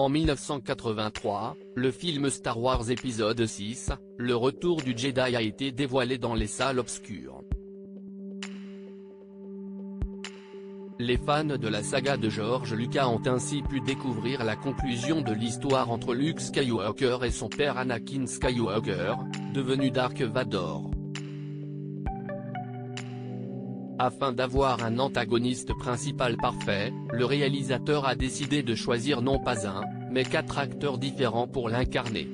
En 1983, le film Star Wars épisode 6, Le Retour du Jedi a été dévoilé dans les salles obscures. Les fans de la saga de George Lucas ont ainsi pu découvrir la conclusion de l'histoire entre Luke Skywalker et son père Anakin Skywalker, devenu Dark Vador. Afin d'avoir un antagoniste principal parfait, le réalisateur a décidé de choisir non pas un, mais 4 acteurs différents pour l'incarner.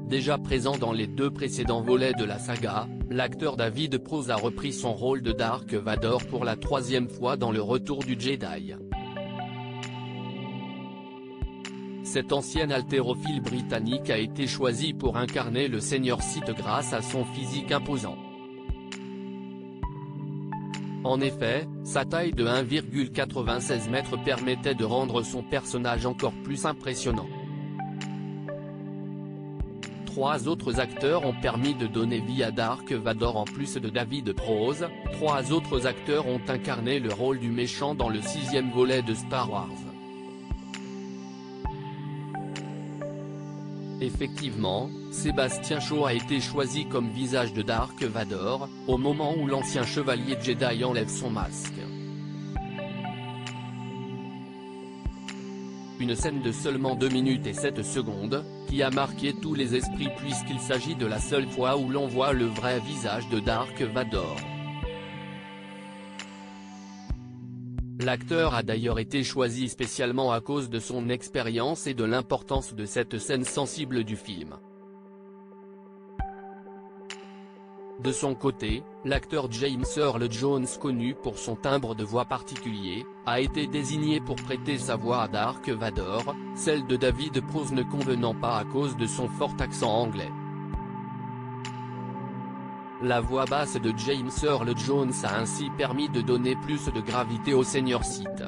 Déjà présent dans les 2 précédents volets de la saga, l'acteur David Prowse a repris son rôle de Dark Vador pour la 3e fois dans Le Retour du Jedi. Cet ancien haltérophile britannique a été choisi pour incarner le Seigneur Sith grâce à son physique imposant. En effet, sa taille de 1,96 m permettait de rendre son personnage encore plus impressionnant. 3 autres acteurs ont permis de donner vie à Dark Vador en plus de David Prowse. 3 autres acteurs ont incarné le rôle du méchant dans le 6e volet de Star Wars. Effectivement, Sébastien Shaw a été choisi comme visage de Dark Vador, au moment où l'ancien chevalier Jedi enlève son masque. Une scène de seulement 2 minutes et 7 secondes, qui a marqué tous les esprits puisqu'il s'agit de la seule fois où l'on voit le vrai visage de Dark Vador. L'acteur a d'ailleurs été choisi spécialement à cause de son expérience et de l'importance de cette scène sensible du film. De son côté, l'acteur James Earl Jones, connu pour son timbre de voix particulier, a été désigné pour prêter sa voix à Dark Vador, celle de David Prowse ne convenant pas à cause de son fort accent anglais. La voix basse de James Earl Jones a ainsi permis de donner plus de gravité au Seigneur Sith.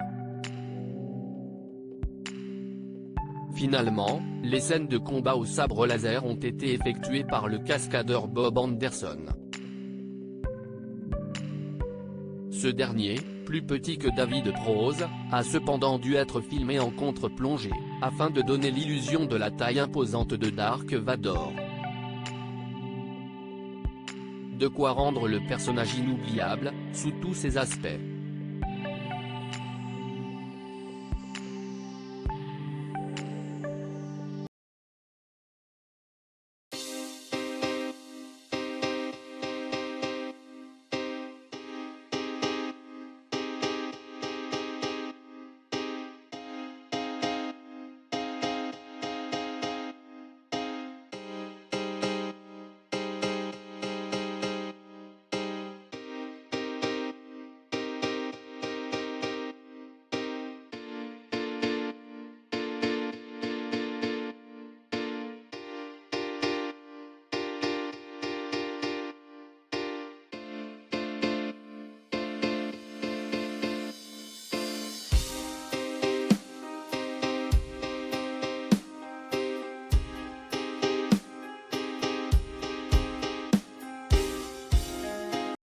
Finalement, les scènes de combat au sabre laser ont été effectuées par le cascadeur Bob Anderson. Ce dernier, plus petit que David Prowse, a cependant dû être filmé en contre-plongée, afin de donner l'illusion de la taille imposante de Dark Vador. De quoi rendre le personnage inoubliable, sous tous ses aspects.